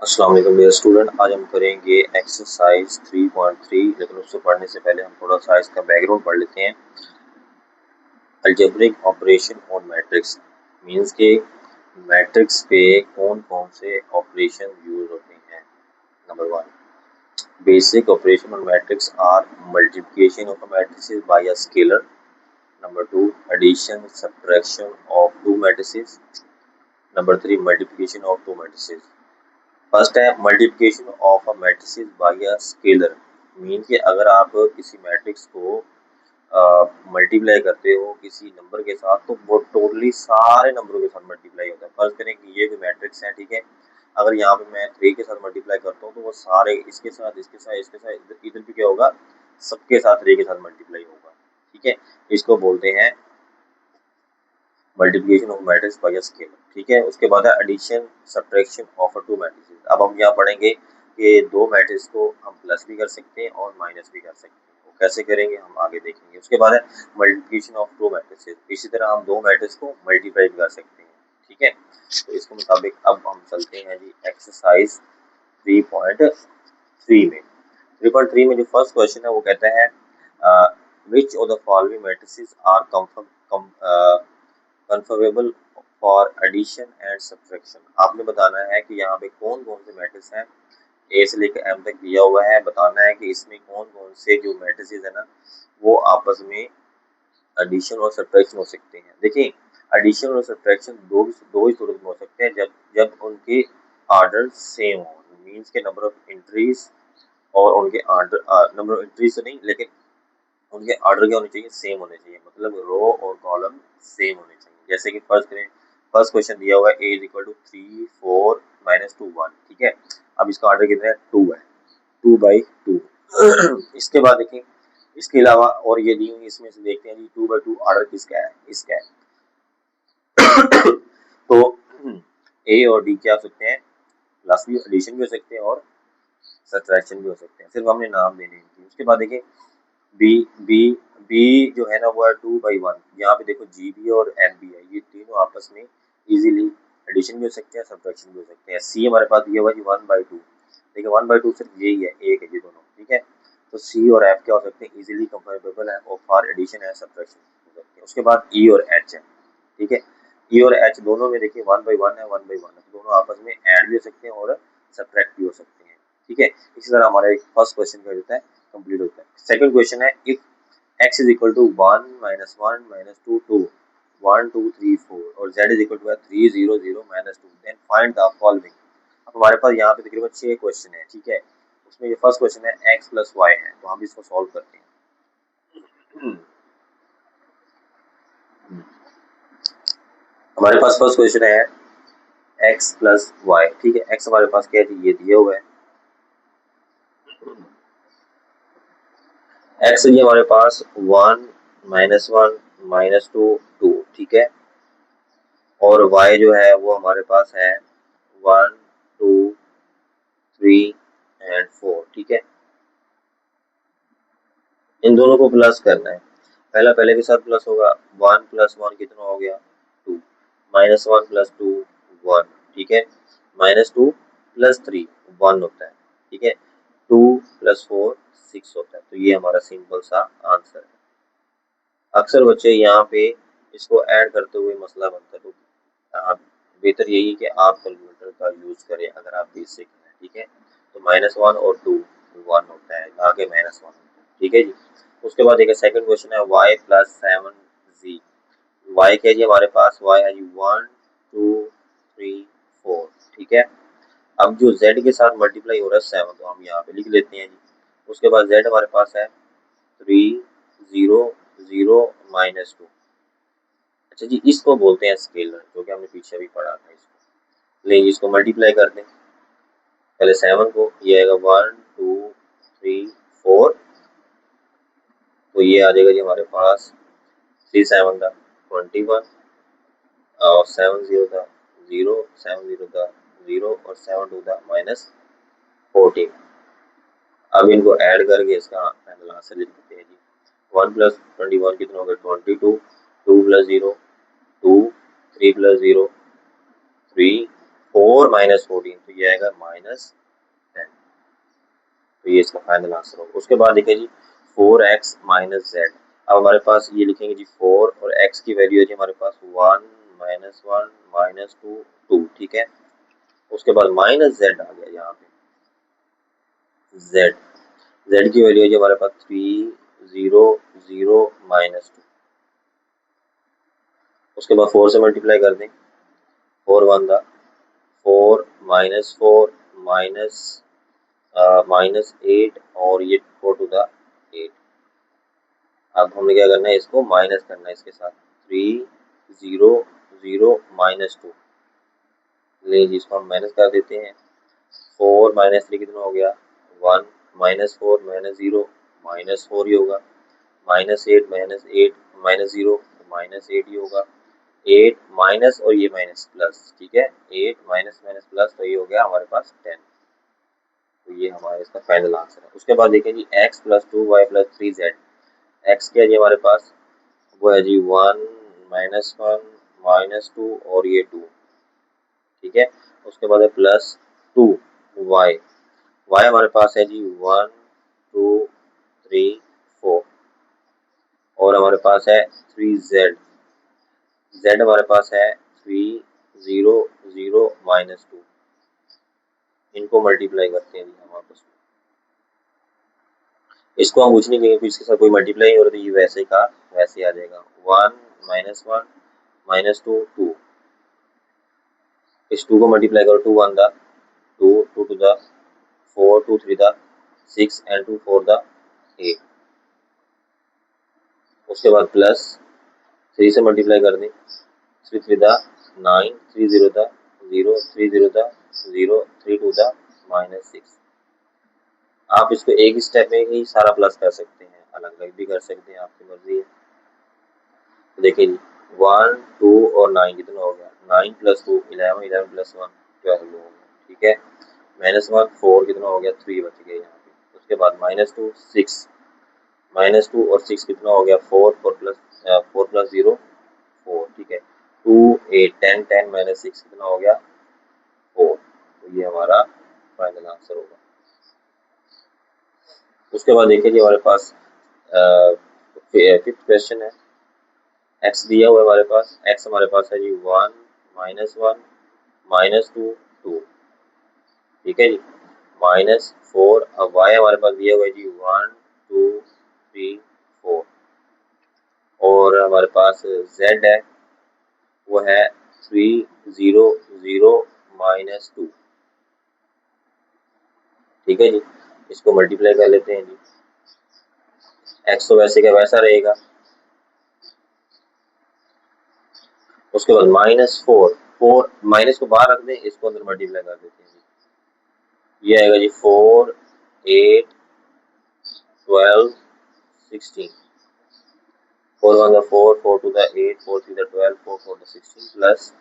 अस्सलाम वालेकुम dear student. आज हम करेंगे एक्सरसाइज 3.3, लेकिन उससे पढ़ने से पहले हम थोड़ा सा इसका बैकग्राउंड पढ़ लेते हैं। Algebraic operation on matrix means के मैट्रिक्स पे कौन कौन से ऑपरेशन यूज होते हैं। Number one, basic operation on matrix are multiplication of a matrices by a scalar. Number two, addition subtraction of two matrices. Number three, multiplication of two matrices. First है multiplication of a matrices by a scalar. Mean कि अगर आप किसी matrix को multiply करते हो किसी number के साथ तो वो टोटली सारे नंबरों के साथ मल्टीप्लाई होता है। फर्ज करें कि ये कोई मैट्रिक्स है, ठीक है। अगर यहाँ पे मैं 3 के साथ मल्टीप्लाई करता हूँ तो वो सारे इसके साथ इसके साथ इसके साथ इधर भी क्या होगा, सबके साथ 3 के साथ मल्टीप्लाई होगा, ठीक है। इसको बोलते हैं multiplication of matrix by a scalar, ठीक है। उसके बाद है addition subtraction of two matrices. अब हम यहाँ पढ़ेंगे कि दो मैट्रिक्स को हम प्लस भी कर सकते हैं और माइनस भी कर सकते हैं। वो कैसे करेंगे हम आगे देखेंगे। उसके बाद है मल्टीप्लिकेशन ऑफ टू मैट्रिसेस। इसी तरह हम दो मैट्रिक्स को मल्टीप्लाई भी कर सकते हैं, ठीक है। तो इसके मुताबिक अब हम चलते हैं जी एक्सरसाइज 3.3 में। 3.3 में जो फर्स्ट क्वेश्चन है वो कहता है which of the following matrices are conformable for addition and subtraction. आपने बताना है कि यहाँ पे कौन कौन से मैट्रिक्स हैं, ए से लेकर एम तक दिया हुआ है। बताना है कि इसमें कौन कौन से जो मैट्रिसेस है ना वो आपस में एडिशन और सब्ट्रैक्शन हो सकते हैं। देखिए, एडिशन और सब्ट्रैक्शन दो ही सूरत में हो सकते हैं, जब जब उनके ऑर्डर सेम हो। मींस के नंबर ऑफ एंट्रीज और उनके ऑर्डर नंबर ऑफ एंट्रीज तो नहीं, लेकिन उनके ऑर्डर क्या होने चाहिए, सेम होने चाहिए। मतलब रो और कॉलम सेम होने चाहिए। जैसे कि फर्स्ट करें, फर्स्ट क्वेश्चन दिया हुआ है ए इज इक्वल टू 3 4 -2 1, ठीक है। अब इसका ऑर्डर कितना है, 2 है, 2/2। इसके बाद देखिए, इसके अलावा और ये दी हुई इसमें से देखते हैं जी 2/2 ऑर्डर किसका है, इसका है। तो ए और डी क्या हो सकते हैं, प्लस भी एडिशन भी हो सकते हैं और सब्ट्रैक्शन भी हो सकते हैं, सिर्फ हमने नाम देने हैं। उसके बाद देखिए बी बी बी जो है ना वो है 2/1। यहाँ पे देखो जी बी और एम बी है, ये तीनों आपस में इजीली एडिशन भी हो सकते हैं, सब्ट्रैक्शन भी हो सकते हैं। सी हमारे पास दिया हुआ है 1/2। देखिए 1/2 सिर्फ यही है, एक है ये दोनों, ठीक है। तो सी और एफ क्या हो सकते हैं, इजीली कंपेरेबल है और फॉर एडिशन एंड सब्ट्रैक्शन हो सकते हैं। उसके बाद ई और एच है, ठीक है। ई और एच दोनों में देखिए 1/1 है, 1/1 है, दोनों आपस में ऐड भी हो सकते हैं और सब्ट्रैक्ट भी हो सकते हैं, ठीक है। इसी तरह हमारा एक फर्स्ट क्वेश्चन क्या होता है, कंप्लीट होता है। सेकंड क्वेश्चन है if x is equal to 1 -1 -2 2 1 2 3 4 और z is equal to 3 0 0 -2 then find the following। अब हमारे पास यहाँ पे तकरीबन 6 क्वेश्चन है, ठीक है। उसमें ये फर्स्ट क्वेश्चन है x प्लस वाई है, तो हम इसको सॉल्व करते हैं। हमारे पास फर्स्ट क्वेश्चन है x प्लस वाई, ठीक है। x हमारे पास क्या है, ये दिया हुआ है। x है जी हमारे पास 1 -1 -2 2, ठीक है। और y जो है वो हमारे पास है 1 2 3 एंड 4, ठीक है। इन दोनों को प्लस करना है, पहला पहले के साथ प्लस होगा। 1 + 1 कितना हो गया, 2 -1 + 2 1, ठीक है। -2 + 3 1 होता है, ठीक है। 2 + 4 6 होता है। तो ये हमारा सिंपल सा आंसर है। अक्सर बच्चे यहाँ पे इसको ऐड करते हुए मसला बनता है, तो आप बेहतर यही है कि आप कैलकुलेटर का यूज करें अगर आप बेसिक हैं, ठीक है। तो -1 और 2 1 होता है, आगे -1, ठीक है जी। उसके बाद देखिए सेकंड क्वेश्चन है y + 7z। y क्या जी हमारे पास, y है जी 1 2 3 4, ठीक है। अब जो z के साथ मल्टीप्लाई हो रहा है 7, तो हम यहाँ पे लिख लेते हैं जी। उसके बाद z हमारे पास है 3 0 0 -2। अच्छा जी, इसको बोलते हैं स्केलर, जो कि हमने पीछे भी पढ़ा था। इसको ले, इसको मल्टीप्लाई कर दें पहले 7 को, ये आएगा 1 2 3 4, तो ये आ जाएगा जी हमारे पास 3 7 का 21 और 7 0 का 0 7 0 का 0 और 7 2 का -14। अब इनको ऐड करके इसका फाइनल आंसर लिख देते हैं जी। 1 + 21 कितना होगा, 22 2 + 0 2 3 + 0 3 4 माइनस 14, तो ये आएगा -10। तो ये इसका फाइनल आंसर होगा। उसके बाद देखिए जी 4x माइनस जेड। अब हमारे पास ये लिखेंगे जी 4 और x की वैल्यू है जी हमारे पास 1 -1 -2 2, ठीक है। उसके बाद माइनस जेड आ गया यहाँ पे, जेड की वैल्यू है जी हमारे पास 3 0 0 -2। उसके बाद 4 से मल्टीप्लाई कर दें, 4 1 दा 4 -4 माइनस -8 और ये 4 टू द 8। अब हमें क्या करना है, इसको माइनस करना है इसके साथ, 3 0 0 -2। ले जी इसको हम माइनस कर देते हैं। 4 -3 कितना हो गया 1 -4 -0 -4 ही होगा। -8 -0 -8 ही होगा। 8 माइनस और ये माइनस प्लस, ठीक है। 8 माइनस माइनस प्लस, तो ये हो गया हमारे पास 10। तो ये हमारा इसका फाइनल आंसर है। उसके बाद देखिए जी x + 2y + 3z। x क्या है जी हमारे पास, वो है जी 1 -1 -2 और ये 2, ठीक है। उसके बाद है +2y। y हमारे पास है जी 1 2 3 4 और हमारे पास है 3z। z हमारे पास है 3 0 0 -2। इनको मल्टीप्लाई करते हैं जी हम आपस में। इसको हम कुछ नहीं कहेंगे, इसके साथ कोई मल्टीप्लाई नहीं हो रहा, तो ये वैसे का वैसे आ जाएगा। 1 -1 -2 2। इस 2 को मल्टीप्लाई करो, 2 1 दा 2 2 टू दा 4 2 3 दा 6 एंड 2 4 दा 8। उसके बाद प्लस 3 से मल्टीप्लाई कर दें, 3 3 दा 9 3 0 दा 0 3 0 दा 0 3 2 दा -6। आप इसको एक ही स्टेप में ही सारा प्लस कर सकते हैं, अलग अलग भी कर सकते हैं, आपकी मर्जी है। तो देखिए जी 1 2 और 9 कितना हो गया, 9 + 2 11 11 + 1 12 हो गया, ठीक है। -1 4 कितना हो गया, 3 बच गया यहाँ पे। उसके बाद -2 6 -2 और 6 कितना हो गया, 4 4 + 0 4, ठीक है। 2 8 10 10 -6 कितना हो गया 4। तो ये हमारा फाइनल आंसर होगा। उसके बाद देखिए जी हमारे पास फिफ्थ क्वेश्चन है। x दिया हुआ है हमारे पास, x हमारे पास है जी 1 -1 -2 2, ठीक है जी। -4, अब y हमारे पास दिया हुआ है जी 1 2 3 4 और हमारे पास z है, वो है 3 0 0 -2, ठीक है जी। इसको मल्टीप्लाई कर लेते हैं जी। x तो वैसे का वैसा रहेगा। उसके बाद -4 4 माइनस को बाहर रख दें, इसको अंदर मल्टीप्लाई कर देते हैं जी। ये आएगा जी 4 8 12 16, 4 1 4 4 2 8 4 3 12 4 4 16 प्लस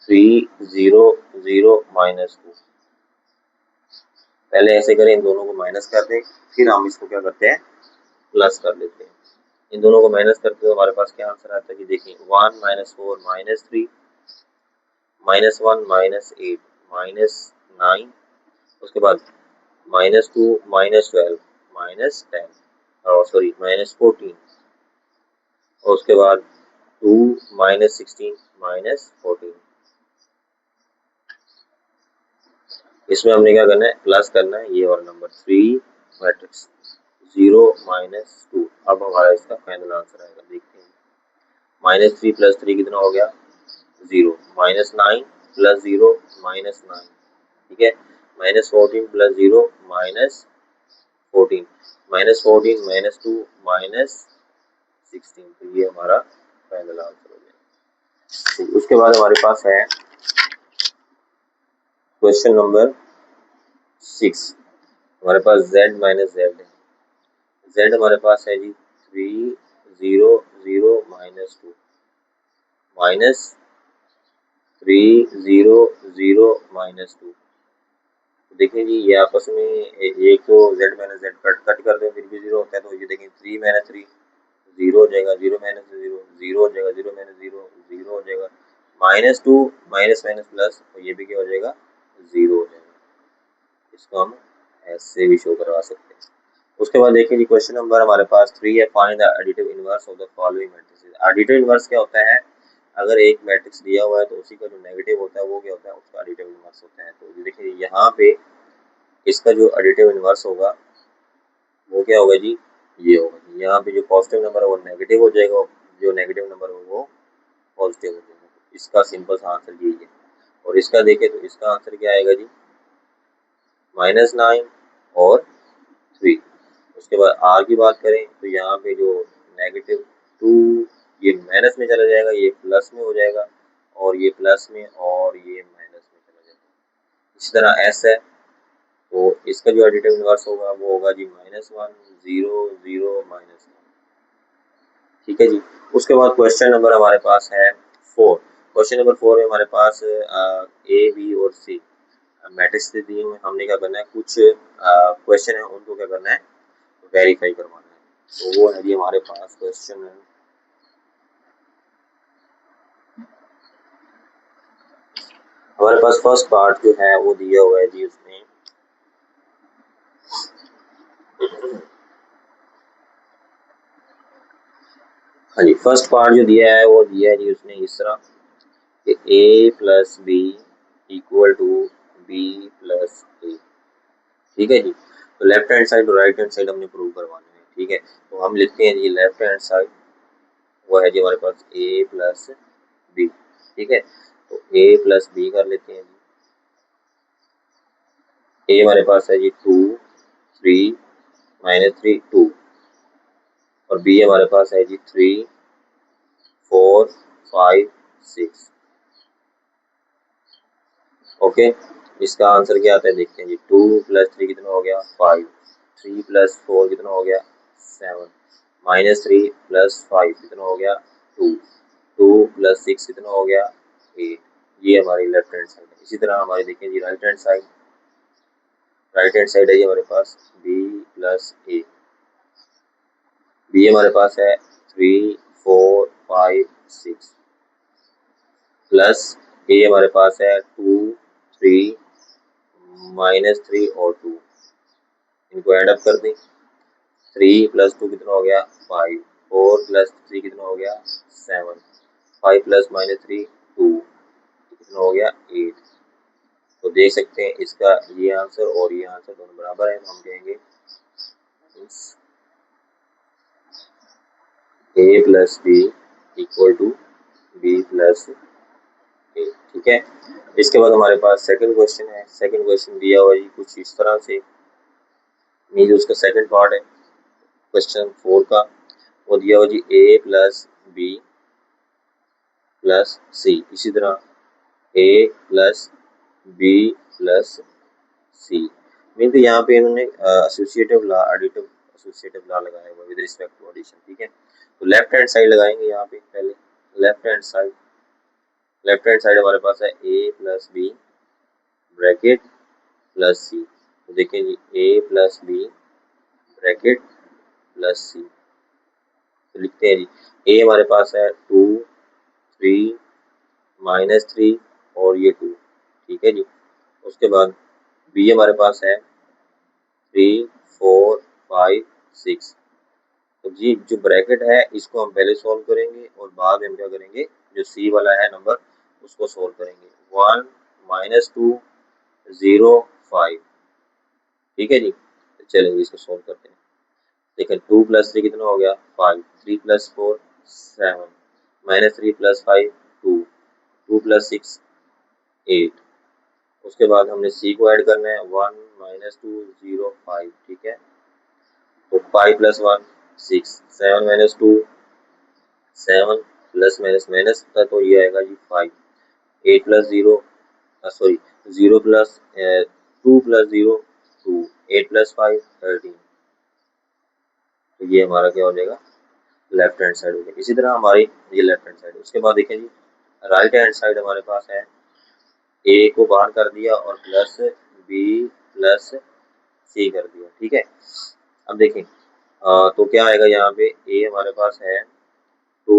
3 0 0 -2। पहले ऐसे करें, इन दोनों को माइनस कर दें, फिर हम इसको क्या करते हैं, प्लस कर लेते हैं। इन दोनों को माइनस करते हो हमारे पास क्या आंसर आता है कि देखिए 1 -4 -3 -1 -8 -9। उसके बाद -2 -12 -10 और सॉरी -14 और उसके बाद 2 -16 -14। इसमें हमने क्या करना है, प्लस करना है ये वाला नंबर 3 मैट्रिक्स 0 -2। अब हमारा इसका फाइनल आंसर आएगा, देखते हैं। -3 + 3 कितना हो गया 0, -9 + 0 -9, ठीक है। -14 + 0 -14 -14 -2 -16। तो ये हमारा फाइनल आंसर हो गया। उसके बाद हमारे पास है क्वेश्चन नंबर 6। हमारे पास z - z है। z हमारे पास है जी 3 0 0 -2 -3 0 0 -2। देखिए जी ये आपस में एक तो z - z कट कर दो फिर भी 0 होता है, तो ये देखिए 3 - 3 0 हो जाएगा, 0 - 0 0 हो जाएगा, 0 - 0 0 हो जाएगा, -2 माइनस माइनस प्लस, तो ये भी क्या हो जाएगा, 0 हो जाएगा। इसको हम ऐसे भी शो करवा सकते हैं। उसके बाद देखिए जी क्वेश्चन नंबर हमारे पास 3 है, find the additive inverse of the following matrices. Additive inverse क्या होता है, अगर एक मैट्रिक्स दिया हुआ है तो उसी का जो नेगेटिव होता है वो क्या होता है, उसका एडिटिव इनवर्स होता है। तो देखिए यहाँ पे इसका जो एडिटिव इनवर्स होगा वो क्या होगा जी, ये होगा। यहाँ पे जो पॉजिटिव नंबर है वो नेगेटिव हो जाएगा, जो नेगेटिव नंबर है वो पॉजिटिव हो जाएगा। इसका सिंपल सा आंसर यही है। और इसका देखें तो इसका आंसर क्या आएगा जी, -9 और 3। उसके बाद आर की बात करें तो यहाँ पे जो -2 ये माइनस में चला जाएगा, ये प्लस में हो जाएगा, और ये प्लस में और ये माइनस में चला जाएगा। इसी तरह एस है, तो इसका जो एडिटिव इनवर्स होगा वो होगा जी -1 0 0 -1। ठीक है जी। उसके बाद क्वेश्चन नंबर हमारे पास है 4। क्वेश्चन नंबर 4 में हमारे पास ए बी और सी मैट्रिक्स दिए हुए, हमने क्या करना है, कुछ क्वेश्चन है उनको क्या करना है, वेरीफाई करवाना है। तो वो है जी हमारे पास क्वेश्चन है, हमारे पास फर्स्ट पार्ट जो है वो दिया हुआ है जी, उसमें हाँ जी, फर्स्ट पार्ट जो दिया है वो दिया है जी उसने इस तरह कि a plus B equal to B plus A. ठीक है जी। तो लेफ्ट हैंड साइड और राइट हैंड साइड हमने प्रूव करवाना है। ठीक है, तो हम लिखते हैं जी लेफ्ट हैंड साइड वो है जी हमारे पास a प्लस बी। ठीक है, तो a प्लस बी कर लेते हैं जी। a हमारे पास है जी 2 3 -3 2, और b हमारे पास है जी 3 4 5 6। ओके, इसका आंसर क्या आता है देखते हैं जी। 2 + 3 कितना हो गया 5, 3 + 4 कितना हो गया 7, -3 + 5 कितना हो गया 2, 2 + 6 कितना हो गया 8। ये हमारी लेफ्ट हैंड साइड है। इसी तरह हमारी देखिए जी right hand side, right hand side है ये हमारे पास b + a। b हमारे पास है 3 4 5 6 प्लस a हमारे पास है 2 3 -3 और 2। इनको ऐड अप कर दें, 3 + 2 कितना हो गया 5, 4 + 3 कितना हो गया 7, 5 + -3 2 कितना हो गया 8। तो देख सकते हैं इसका ये आंसर और ये आंसर दोनों बराबर है, तो हम कहेंगे a + b = b + a। ठीक है, इसके बाद हमारे पास सेकंड क्वेश्चन है। सेकंड क्वेश्चन दिया हुआ है कुछ इस तरह से, मीन उसका सेकंड पार्ट है क्वेश्चन 4 का। वो दिया हुआ जी a + b + c। इसी तरह a + b + c। मीन तो यहाँ पे इन्होंने associative law, additive associative law लगाया हुआ विद रिस्पेक्ट टू एडिशन। ठीक है, तो लेफ्ट हैंड साइड लगाएंगे यहाँ पे पहले। Left hand side, left hand side हमारे पास है a + b ब्रैकेट + c। तो देखिए जी a + b ब्रैकेट + c, तो लिखते हैं जी a हमारे पास है 2 3 -3 और ये 2। ठीक है जी। उसके बाद b हमारे पास है 3 4 5 6। तो जी जो ब्रैकेट है इसको हम पहले सॉल्व करेंगे और बाद में हम क्या करेंगे, जो सी वाला है नंबर उसको सॉल्व करेंगे। 1 -2 0 5। ठीक है जी, तो चलिए इसको सॉल्व करते हैं। देखिए 2 + 3 कितना हो गया 5, 3 + 4 7, -3 + 5 2, 2 + 6 8। उसके बाद हमने सी को ऐड करना है 1 -2 0 5। ठीक है, तो 5 + 1 6, 7 - 2 7 प्लस माइनस माइनस का तो ये आएगा जी 5, 8 + 0 सॉरी 0 + 2 + 0 2, 8 + 5 13। तो ये हमारा क्या हो जाएगा, लेफ्ट हैंड साइड हो गया। इसी तरह हमारी ये लेफ्ट हैंड साइड। उसके बाद देखिए जी राइट हैंड साइड हमारे पास है a को बाहर कर दिया और प्लस b + c कर दिया। ठीक है, अब देखें तो क्या आएगा यहाँ पे a हमारे पास है 2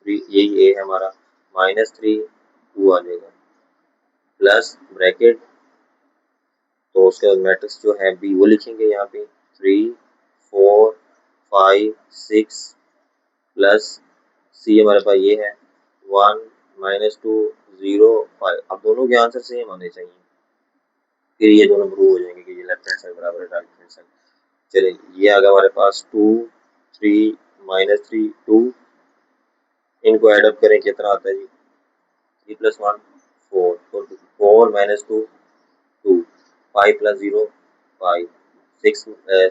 3, यही a है हमारा, -3 2 आ जाएगा प्लस ब्रैकेट, तो उसके बाद मैट्रिक्स जो है बी वो लिखेंगे यहाँ पे 3 4 5 6 प्लस सी हमारे पास ये है 1 -2 0 5। अब दोनों के आंसर सेम आने चाहिए, फिर ये दोनों प्रूव हो जाएंगे कि ये लेफ्ट हैंड साइड बराबर है राइट हैंड साइड। चलिए ये आ गया हमारे पास 2 3 -3 2, इनको एडअप करें कितना आता है जी 3 + 1 4 4 -2 2 5 + 0 5 6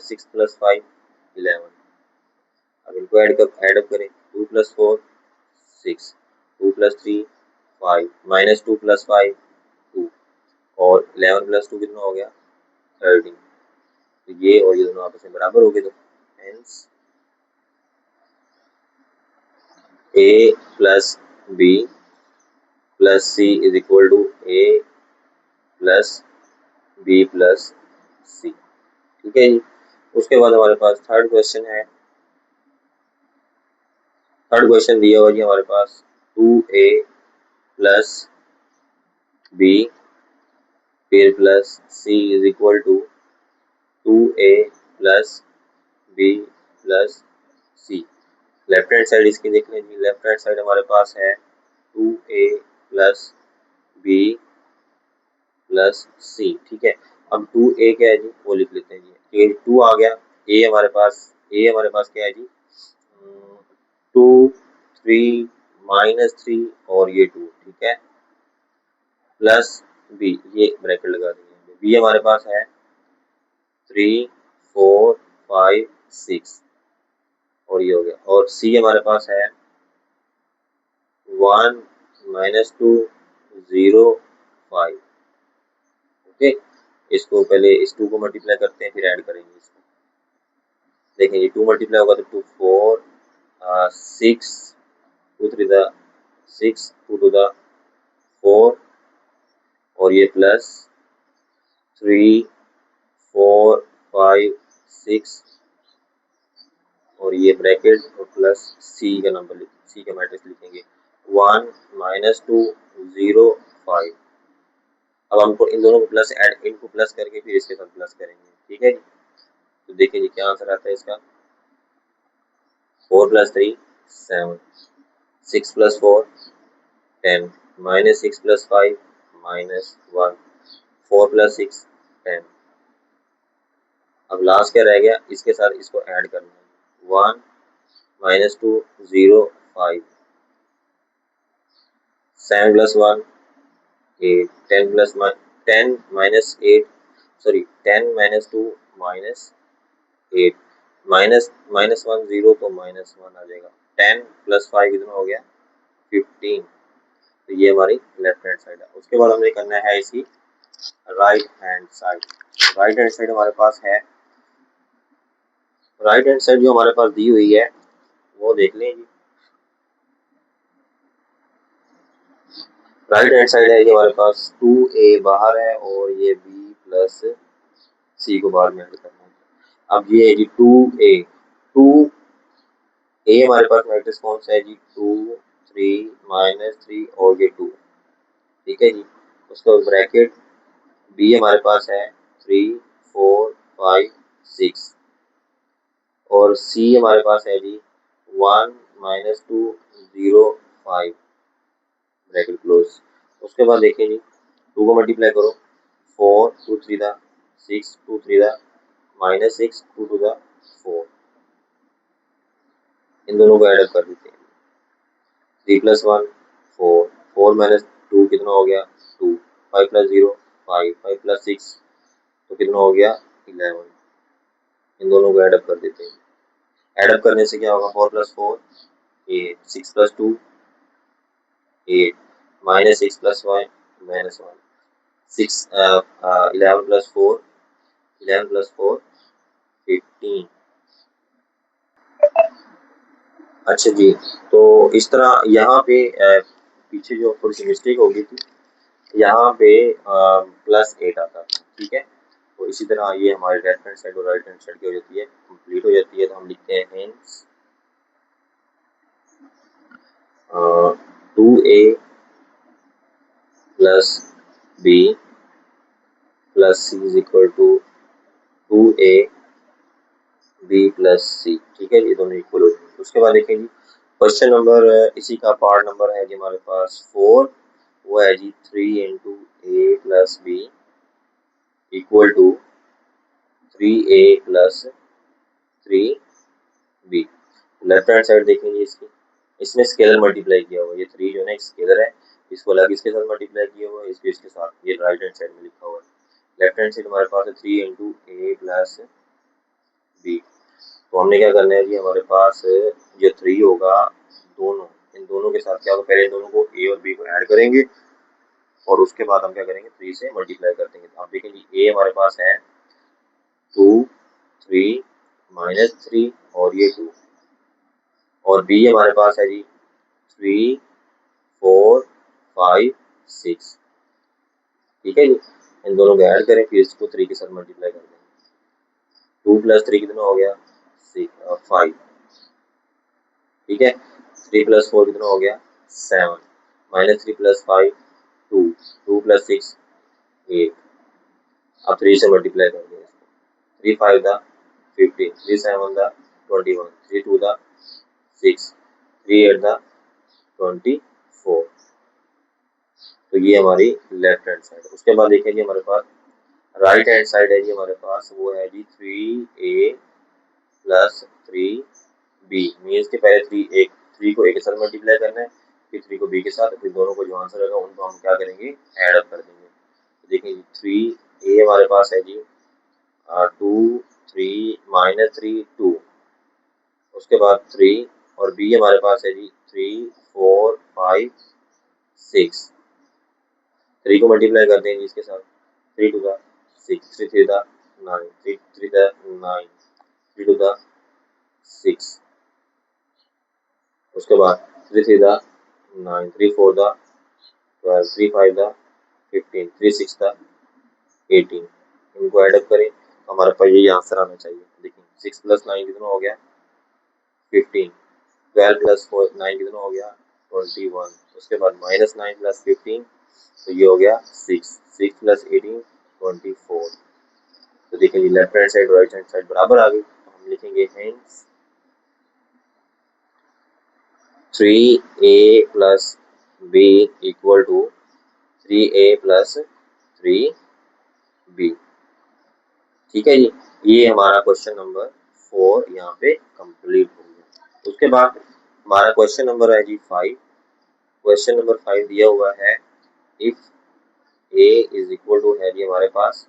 6 + 5 11। अब इनको एडअप करें 2 + 4 6 2 + 3 5 -2 + 5 2 और 11 + 2 कितना हो गया 13। तो ये और ये दोनों आपस में बराबर हो गए, तो hence a + b + c = a + b + c। ठीक है जी। उसके बाद हमारे पास थर्ड क्वेश्चन है। थर्ड क्वेश्चन दिया हुआ जी हमारे पास 2a + b फिर plus c = 2a + b + c। Left hand side इसकी देख लें जी, लेफ्ट हैंड साइड हमारे पास है 2a + b + c। ठीक है, अब 2a क्या है जी वो लिख लेते हैं जी, ठीक है 2 आ गया। a हमारे पास क्या है जी 2 3 -3 और ये 2, ठीक है प्लस b, ये ब्रैकेट लगा देंगे। b हमारे पास है 3 4 5 6 और ये हो गया, और c हमारे पास है 1 -2 0 5। ओके, इसको पहले इस 2 को मल्टीप्लाई करते हैं फिर ऐड करेंगे इसको। देखेंगे 2 मल्टीप्लाई होगा तो 2 4 6 2 3 द 6 2 टू द 4 और ये प्लस 3 4 5 6 और ये ब्रैकेट और प्लस सी का नंबर सी का मैट्रिक्स लिखेंगे 1 -2 0 5। अब हमको इन दोनों को प्लस ऐड, इनको प्लस करके फिर इसके साथ प्लस करेंगे। ठीक है जी, तो देखिए जी क्या आंसर आता है इसका 4 + 3 7 6 + 4 10 -6 + 5 -1 4 + 6 10। अब लास्ट क्या रह गया, इसके साथ इसको ऐड करना है 1 -2 0 5 7 + 1 8 10 + 10 -8 सॉरी 10 -2 -8 -1 0 तो -1 आ जाएगा 10 + 5 कितना हो गया 15। तो ये हमारी लेफ्ट हैंड साइड है। उसके बाद हमें करना है इसकी right hand side. Right hand side हमारे पास है, राइट हैंड साइड जो हमारे पास दी हुई है वो देख लें जी। राइट हैंड साइड है ये हमारे पास 2a बाहर है और ये b + c को बाहर में ऐड करना है। अब ये है जी 2a हमारे पास मैट्रिक्स कौन सा है जी 2 3 -3 और ये 2। ठीक है जी, उसका ब्रैकेट b हमारे पास है 3 4 5 6 और c हमारे पास है जी 1 -2 0 5 ब्रैकेट क्लोज। उसके बाद देखिए जी 2 को मल्टीप्लाई करो 4 2 3 दा 6 2 3 दा -6 2 टू दा 4, इन दोनों को ऐड कर देते हैं 3 + 1 4 4 -2 कितना हो गया 2 5 + 0 5 5 + 6 तो कितना हो गया 11। इन दोनों को ऐड कर देते हैं। ऐड करने से क्या होगा 4 + 4 8 6 + 2 8 -6 + 1 -1 6 11 + 4 11 + 4 15। अच्छा जी, तो इस तरह यहाँ पे पीछे जो थोड़ी सी मिस्टेक हो गई थी, यहाँ पे +8 आता था। ठीक है, तो इसी तरह ये हमारे लेफ्ट हैंड साइड और राइट हैंड साइड की हो जाती है, कंप्लीट हो जाती है। तो हम लिखते हैं hence 2a plus b plus c is equal to 2a b plus C. ठीक है, ये दोनों इक्वल हो जाएंगे। उसके बाद देखेंगे क्वेश्चन नंबर, इसी का पार्ट नंबर है जी हमारे पास 4, वो है जी 3 into A plus B equal to 3a plus 3b। Left hand side देखेंगे इसकी, इसमें स्केलर मल्टीप्लाई किया हुआ है, ये 3 जो है ना एक स्केलर है, इसको अलग इसके साथ मल्टीप्लाई किया हुआ है, इसको इसके साथ, ये राइट हैंड साइड में लिखा हुआ है। लेफ्ट हैंड साइड हमारे पास है 3 इंटू ए प्लस बी। तो हमने क्या करना है जी, हमारे पास जो 3 होगा, दोनों इन दोनों के साथ क्या होगा, पहले इन दोनों को ए और बी को ऐड करेंगे और उसके बाद हम क्या करेंगे 3 से मल्टीप्लाई कर देंगे। आप देखेंगे ए हमारे पास है 2 3 -3 और ये 2, और बी हमारे पास है जी 3 4 5 6। ठीक है जी, इन दोनों को ऐड करें, फिर इसको 3 के साथ मल्टीप्लाई कर देंगे। 2 प्लस 3 कितना हो गया 5। ठीक है, 3 प्लस 4 कितना हो गया 7, -3 प्लस 5 2, 2 प्लस 6 8। अब 3 से मल्टीप्लाई कर देंगे इसको, 3 5 दा 15, 3 7 दा 21, 3 2 दा 6, 3 8 दा 24। तो ये हमारी लेफ्ट हैंड साइड है। उसके बाद देखेंगे हमारे पास राइट हैंड साइड है जी हमारे पास, वो है जी 3a प्लस 3b। मीन्स के पहले 3 को a के साथ मल्टीप्लाई करना है, फिर 3 को b के साथ, फिर दोनों को जो आंसर होगा उनको हम क्या करेंगे ऐड अप कर देंगे। तो देखिए 3a हमारे पास है जी 2 3 -3 2, उसके बाद 3, और b हमारे पास है जी 3 4 5 6। 3 को मल्टीप्लाई कर देंगे इसके साथ, 3 two the 6, 3 3 the 9, 3 3 the 9, 3 two the 6। उसके बाद 3 3 द 9, 3 4 द 12, 3 5 द 15, 3 6 द 18। इनको ऐड अप करें तो हमारे पास यही आंसर आना चाहिए। देखिए 6 प्लस 9 कितना हो गया 15, 12 प्लस 9 कितना हो गया 21। उसके बाद -9 प्लस 15, तो ये हो गया 6, 6 प्लस 18 24। तो देखिए left hand side right hand side बराबर आ गई, तो हम लिखेंगे hence 3a plus b equal to 3a plus 3b। ठीक है जी, ये हमारा क्वेश्चन नंबर 4 यहाँ पे कंप्लीट हो गया। उसके बाद हमारा क्वेश्चन नंबर है जी 5। क्वेश्चन नंबर 5 दिया हुआ है, if a is equal to है जी हमारे पास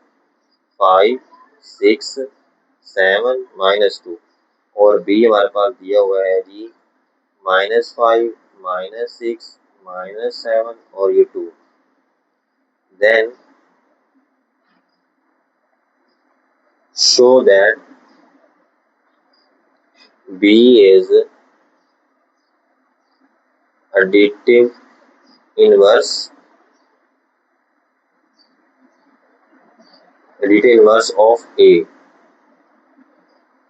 5 6 7 -2, और b हमारे पास दिया हुआ है जी -5 -6 -7 और ये 2। Then show that b is additive inverse of a,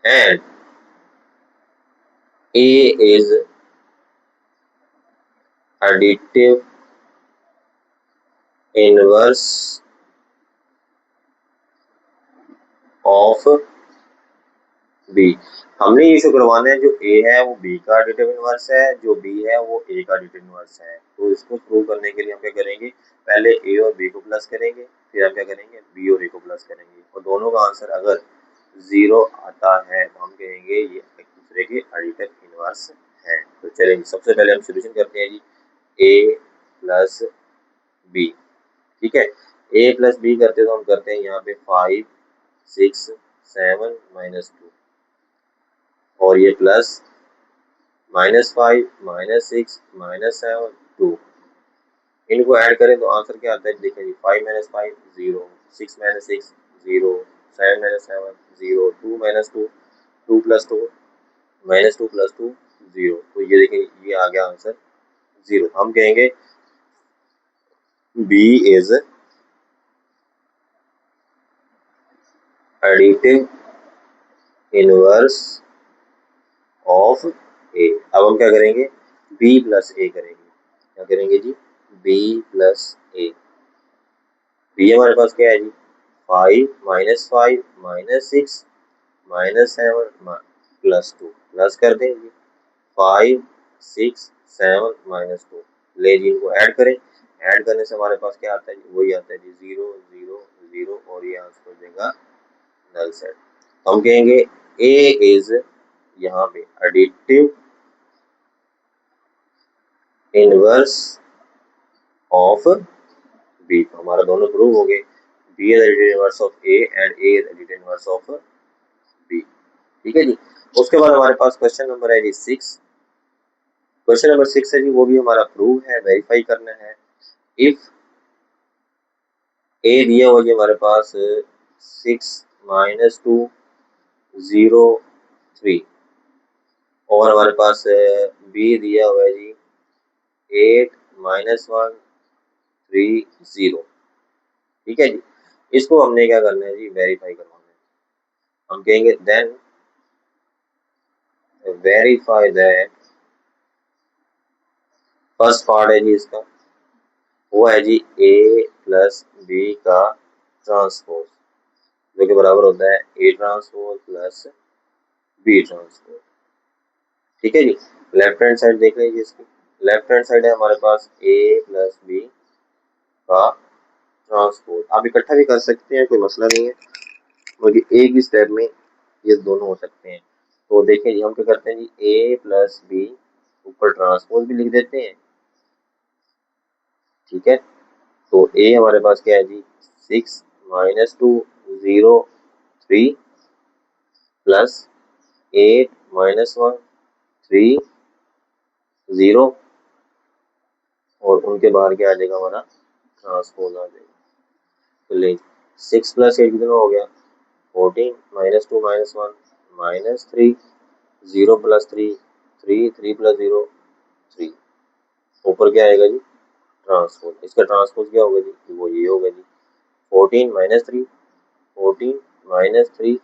and a is additive inverse of b। हमने ये शो करवाना है जो a है वो b का एडिटिव इनवर्स है, जो b है वो a का एडिटिव इनवर्स है। तो इसको प्रूव करने के लिए हम क्या करेंगे, पहले a और b को प्लस करेंगे, फिर हम क्या करेंगे b और a को प्लस करेंगे, और दोनों का आंसर अगर 0 आता है तो हम कहेंगे ये एक दूसरे के एडिटिव इनवर्स है। तो चलिए सबसे पहले हम सोल्यूशन करते हैं जी a प्लस b। ठीक है, a प्लस b करते तो हम करते हैं यहाँ पे 5 6 7 -2, और ये प्लस -5 -6 -7 2। इनको ऐड करें तो आंसर क्या आता है, देखिए 5 - 5 0, 6 - 6 0, 7 - 7 0, 2 - 2 2 + 2 -2 + 2 0। तो ये देखिए ये आ गया आंसर 0। हम कहेंगे B is additive inverse of A। अब हम क्या करेंगे B + A करेंगे, क्या करेंगे जी, b प्लस ए। बी हमारे पास क्या है जी, 5 माइनस 6 माइनस 7 प्लस 2, प्लस कर दें जी, 5 6 7 माइनस 2। ले जी इनको ऐड करें, ऐड करने से हमारे पास क्या आता है जी, वही आता है जी 0 0 0 और ये आंसर हो जाएगा नल सेट। हम कहेंगे ए इज यहाँ पे एडिटिव इनवर्स ऑफ बी। तो हमारा दोनों प्रूव हो गए, B is additive inverse of A and A is additive inverse of B. ठीक है जी। उसके बाद हमारे पास क्वेश्चन नंबर है जी 6। क्वेश्चन नंबर 6 है जी, वो भी हमारा प्रूव है, वेरीफाई करना है। इफ ए दिया हुआ जी हमारे पास 6 माइनस 2 0 3 और हमारे पास बी दिया हुआ है जी 8 माइनस 1 3 0। ठीक है जी। इसको हमने क्या करना है जी, वेरीफाई करवाना है। हम कहेंगे then verify that, first part है जी इसका, वो है जी ए प्लस बी का ट्रांसपोज, जो कि बराबर होता है A transpose plus B transpose. ठीक है जी। लेफ्ट हैंड साइड देख लीजिए इसकी, लेफ्ट हैंड साइड है हमारे पास ए प्लस बी का ट्रांसपोज। आप इकट्ठा भी कर सकते हैं, कोई मसला नहीं है, क्योंकि एक ही स्टेप में ये दोनों हो सकते हैं। तो देखें जी, हम क्या करते हैं जी, ए प्लस बी ऊपर ट्रांसपोज भी लिख देते हैं। ठीक है, तो ए हमारे पास क्या है जी 6 माइनस 2 0 3 प्लस 8 माइनस 1 3 0 और उनके बाहर क्या आ जाएगा हमारा ट्रांसपोज आ जाएगा। तो ले 6 प्लस 8 कितना हो गया 14 minus 2 minus 1 minus 3 0 plus 3 3 3 plus 0 3। ऊपर क्या आएगा जी ट्रांसपोज, इसका ट्रांसपोज क्या होगा जी, वो ये होगा जी 14 माइनस 3 14 माइनस 3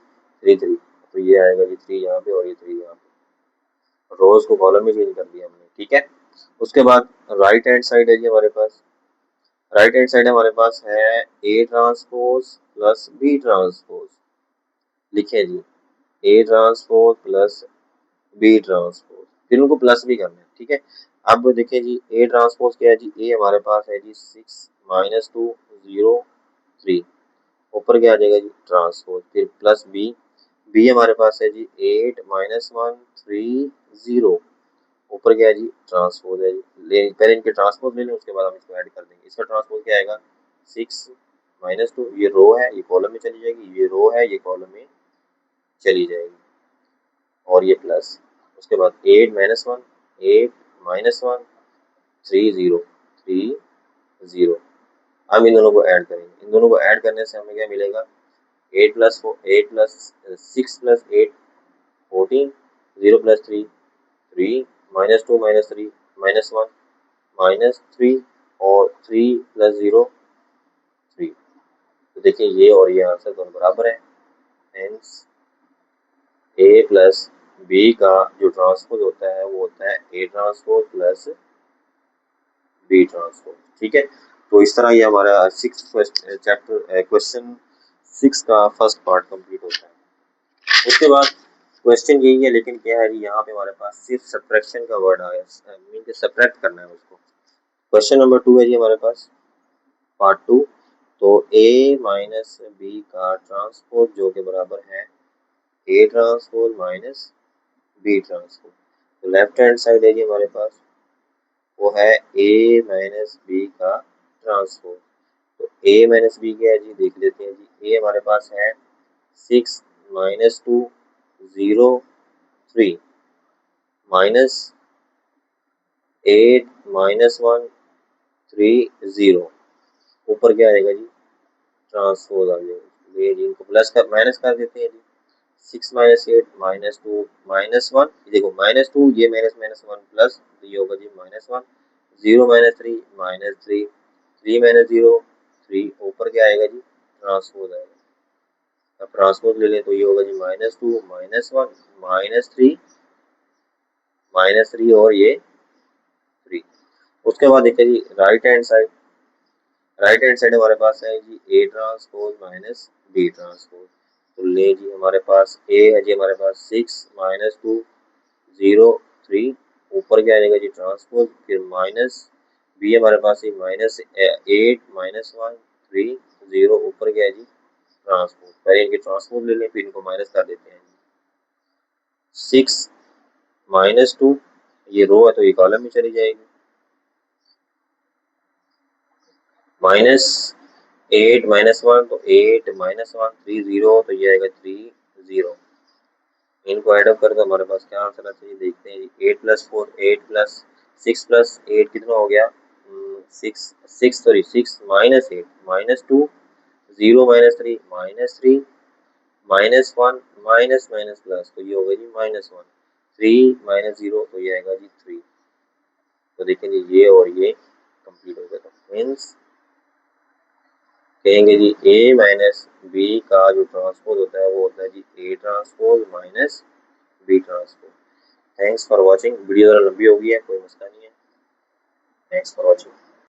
3 3। तो ये आएगा जी 3 यहाँ पे और ये 3 यहाँ पे, रोज को कॉलम में चेंज कर दिया हमने। ठीक है, उसके बाद राइट हैंड साइड है जी हमारे पास, राइट हैंड साइड हमारे पास है A transpose plus B transpose. लिखे जी A transpose plus B transpose, फिर उनको प्लस भी करना है। ठीक है, अब देखिए जी ए ट्रांसपोज क्या है जी, ए हमारे पास है जी 6 माइनस 2 0 3, ऊपर क्या आ जाएगा जी ट्रांसपोज, फिर प्लस बी, बी हमारे पास है जी 8 माइनस 1 3 0, ऊपर क्या है जी ट्रांसपोज है जी। पहले इनके ट्रांसपोज ले लें, उसके बाद हम इसको ऐड कर देंगे। इसका ट्रांसपोज क्या आएगा 6 माइनस 2, ये रो है ये कॉलम में चली जाएगी, ये रो है ये कॉलम में चली जाएगी और ये प्लस, उसके बाद 8 माइनस 1 8 माइनस 1 3 0 3 0। अब इन दोनों को ऐड करेंगे, इन दोनों को ऐड करने से हमें क्या मिलेगा 8 plus 6 plus 8 14 0 plus 3 3 minus 2 minus 3 minus 1 minus 3 और 3 प्लस 0 3। तो देखिए ये और ये आंसर दोनों बराबर है, हेंस ए प्लस बी का जो ट्रांसपोज होता है वो होता है A transpose plus B transpose. ठीक है, तो इस तरह ये हमारा 6 चैप्टर क्वेश्चन 6 का फर्स्ट पार्ट कंप्लीट होता है। उसके बाद क्वेश्चन यही है, लेकिन क्या है जी यहाँ पे हमारे पास सिर्फ सब्ट्रैक्शन का वर्ड आया, मीन के सब्ट्रैक्ट करना है उसको। क्वेश्चन नंबर 2 है जी हमारे पास पार्ट 2। तो ए माइनस बी का ट्रांसपोज जो के बराबर है A transpose minus B transpose. तो लेफ्ट हैंड साइड है जी हमारे पास, वो है ए माइनस बी का ट्रांसपोज। तो ए माइनस बी क्या है जी, देख लेते हैं जी। ए हमारे पास है 6 माइनस 2 0 3 माइनस 8 माइनस 1 3 0, ऊपर क्या आएगा जी ट्रांसपोज आ जाएगा। ये जी इनको प्लस कर माइनस कर देते हैं जी, 6 माइनस 8 माइनस 2 माइनस 1, देखो माइनस 2 ये माइनस माइनस 1 प्लस, तो ये होगा जी माइनस 1 0 माइनस 3 माइनस 3 3 माइनस 0 3, ऊपर क्या आएगा जी ट्रांसपोज आएगा। अब ट्रांसपोज ले लें तो ये होगा जी माइनस 2 माइनस 1 माइनस 3 और ये 3। उसके बाद देखिए जी राइट हैंड साइड हमारे पास है जी A transpose minus B transpose. तो ले जी हमारे पास ए है जी हमारे पास 6 - 2 0 3, ऊपर क्या आ जाएगा जी ट्रांसपोज, फिर माइनस बी हमारे पास ही -8 - 1 3 0, ऊपर क्या है जी ट्रांसपोज। पहले इनके ट्रांसपोज ले लें फिर इनको माइनस कर देते हैं। 6 - 2, ये रो है तो ये कॉलम में चली जाएगी, -8 - 1 तो 8 - 1 तो ये आएगा 30। इनको ऐड अप करें तो हमारे पास क्या आंसर आता है देखते हैं। 8 + 4 8 प्लस 6 + 8 कितना हो गया, 6 -8 -2 0 -3 -3 -1 माइनस माइनस प्लस, तो ये होगा जी -1 3 - 0 तो ये आएगा जी 3। तो देखिए जी ये और ये कंप्लीट हो गया। तो मीन्स कहेंगे जी ए माइनस बी का जो ट्रांसपोज होता है वो होता है जी A transpose minus B transpose. Thanks for watching. Video ज़रा लंबी हो गई है, कोई मसला नहीं है। Thanks for watching.